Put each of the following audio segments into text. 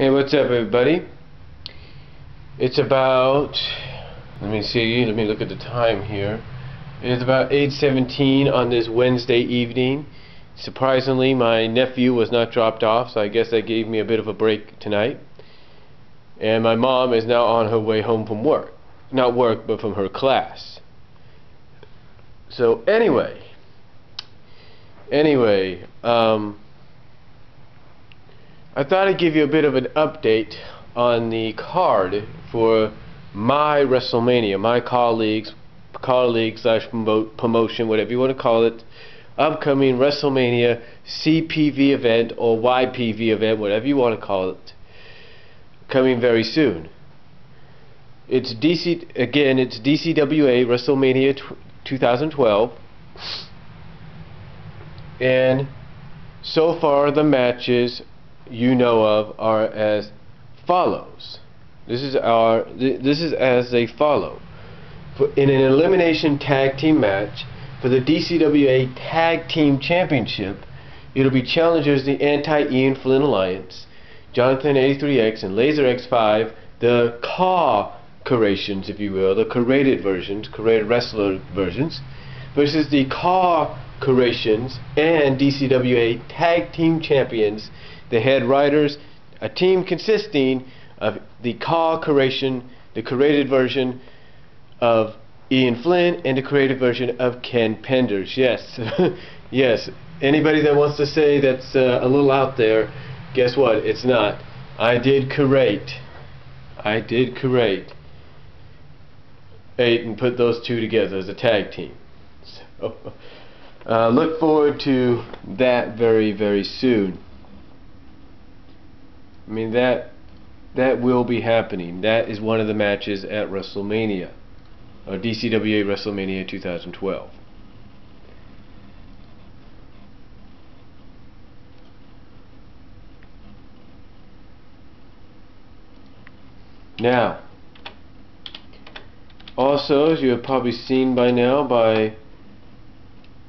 Hey, what's up, everybody? It's about, let me look at the time here. It's about 8:17 on this Wednesday evening. Surprisingly, my nephew was not dropped off, so I guess that gave me a bit of a break tonight. And my mom is now on her way home from work. Not work, but from her class. So anyway, I thought I'd give you a bit of an update on the card for my WRESTLEMANIA, my colleague slash promotion, whatever you want to call it, upcoming WRESTLEMANIA CPV event or YPV event, whatever you want to call it, coming very soon. It's DCWA WRESTLEMANIA 2012, and so far the matches you know of are as follows. This is as they follow. In an elimination tag team match for the DCWA Tag Team Championship, it'll be challengers the anti-Ian Flynn Alliance, Jonathan 83X and Laser X5, the Curations, if you will, the curated wrestler versions, versus the Curations and DCWA Tag Team Champions, the Head Riders, a team consisting of the Curation, the curated version of Ian Flynn, and the curated version of Ken Penders. Yes, yes. Anybody that wants to say that's a little out there, guess what? It's not. I did curate and put those two together as a tag team. So, look forward to that very, very soon. I mean, that will be happening. That is one of the matches at WrestleMania, or DCWA WrestleMania 2012. Now, also, as you have probably seen by now by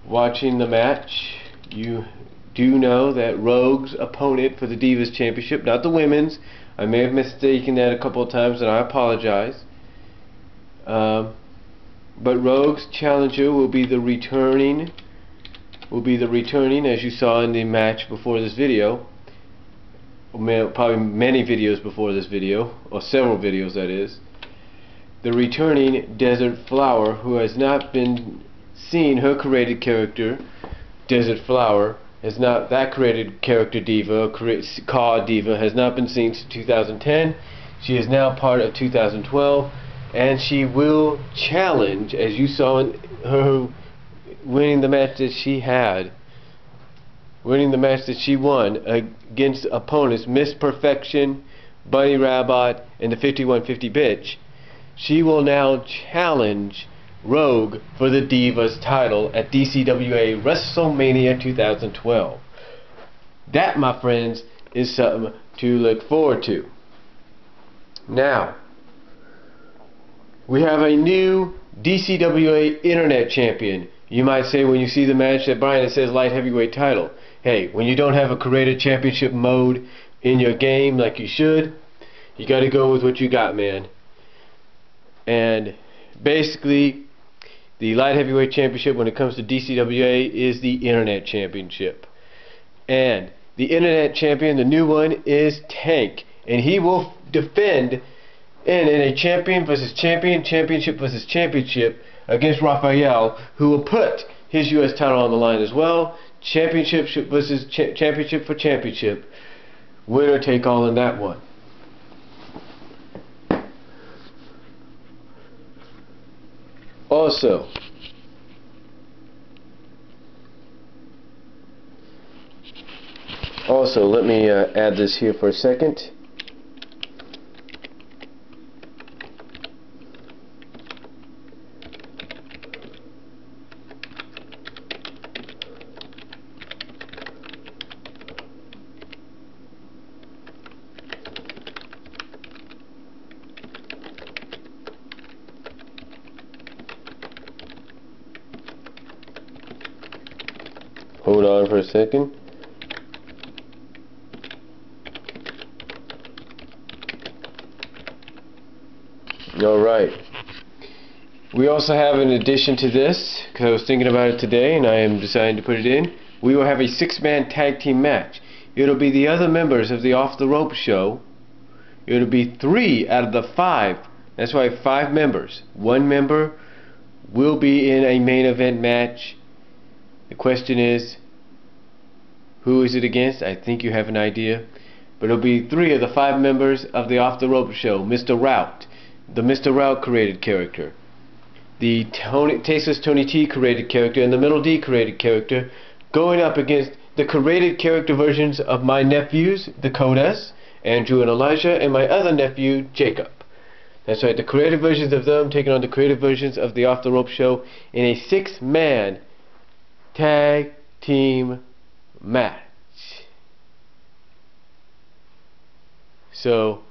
watching the match, you do know that Rogue's opponent for the Divas Championship, not the women's, I may have mistaken that a couple of times and I apologize, but Rogue's challenger will be the returning, as you saw in the match before this video, probably many videos before this video, or several videos that is, the returning Desert Flower, who has not been seen, her created character, Desert Flower, has not, that created character diva, Cod diva, has not been seen since 2010. She is now part of 2012, and she will challenge, as you saw in her winning the match that she won against opponents Miss Perfection, Bunny Rabbit, and the 5150 Bitch. She will now challenge Rogue for the Divas title at DCWA WrestleMania 2012. That, my friends, is something to look forward to. Now, we have a new DCWA Internet Champion. You might say when you see the match that Brian, it says light heavyweight title. Hey, when you don't have a created championship mode in your game like you should, you got to go with what you got, man. And basically, the light heavyweight championship when it comes to DCWA is the Internet Championship. And the Internet Champion, the new one, is Tank. And he will defend in a champion versus champion, championship versus championship against RAPAHEL, who will put his U.S. title on the line as well. Championship versus championship for championship. Winner take all in that one. Also, let me add this here for a second. Hold on for a second. Alright. We also have, in addition to this, because I was thinking about it today and I am deciding to put it in, we will have a 6-man tag team match. It'll be the other members of the Off the Rope show. It'll be 3 out of the 5. That's why 5 members. 1 member will be in a main event match. The question is, who is it against? I think you have an idea. But it'll be 3 of the 5 members of the Off the Rope show. Mr. Route, the Mr. Route created character, the Tasteless Tony T created character, and the Middle D created character, going up against the created character versions of my nephews, the Cotas, Andrew and Elijah, and my other nephew, Jacob. That's right, the creative versions of them taking on the creative versions of the Off the Rope show in a 6-man tag team match. So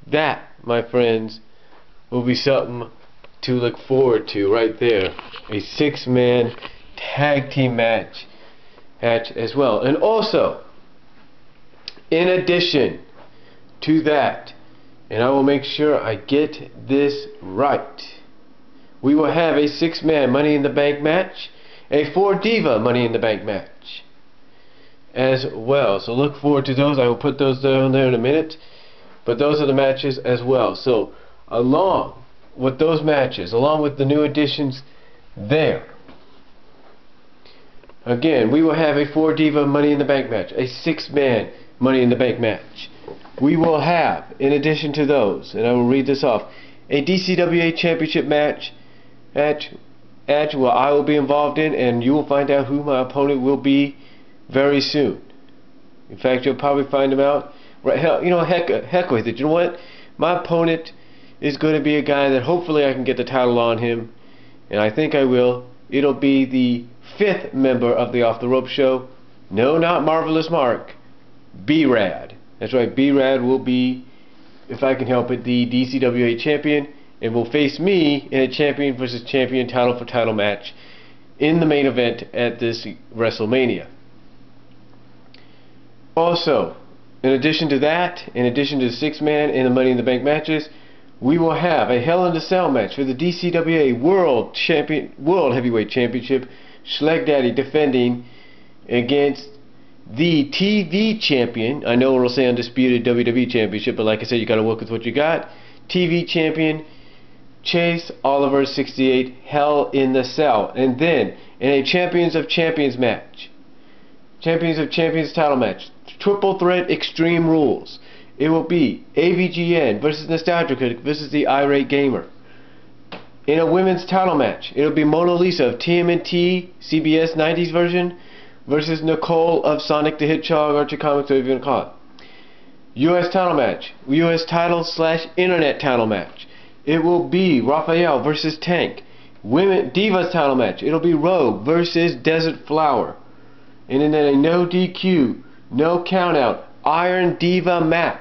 that, my friends, will be something to look forward to right there. A 6-man tag team match as well. And also, in addition to that, and I will make sure I get this right, we will have a 6-man Money in the Bank match, a 4-Diva Money in the Bank match as well. So look forward to those. I will put those down there in a minute. But those are the matches as well. So along with those matches, along with the new additions there, again, we will have a 4-Diva Money in the Bank match, a 6-man Money in the Bank match. We will have, in addition to those, and I will read this off, a DCWA Championship match where I will be involved in, and you will find out who my opponent will be very soon. In fact, you'll probably find him out. Right, heck with it. You know what? My opponent is going to be a guy that hopefully I can get the title on him, and I think I will. It'll be the 5th member of the Off the Rope show. No, not Marvelous Mark. B-Rad. That's right, B-Rad will be, if I can help it, the DCWA champion, and will face me in a champion versus champion title for title match in the main event at this WrestleMania. Also, in addition to that, in addition to the 6-man and the Money in the Bank matches, we will have a Hell in a Cell match for the DCWA World Heavyweight Championship. Schleg Daddy defending against the TV champion. I know it'll say Undisputed WWE Championship, but like I said, you gotta work with what you got. TV champion Chase Oliver 68, Hell in the Cell. And then in a Champions of Champions match, Champions of Champions title match, Triple Threat Extreme Rules. It will be AVGN versus Nostalgia Critic versus the IRATEGAMER. In a women's title match, it'll be Mona Lisa of TMNT CBS 90s version versus Nicole of Sonic the Hedgehog Archie Comics, whatever you want to call it. US title match, US title / internet title match. It will be RAPAHEL versus Tank. Women Divas title match. It'll be Rogue versus Desert Flower. And in a no DQ, no countout, IRON-DIVA match,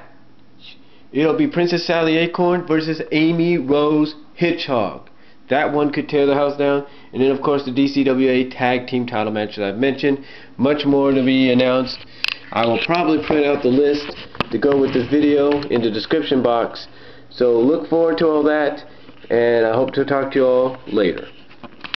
it'll be Princess Sally ACORN versus Amy Rose Hedgehog. That one could tear the house down. And then of course the DCWA tag team title match that I've mentioned. Much more to be announced. I will probably print out the list to go with this video in the description box. So look forward to all that, and I hope to talk to you all later.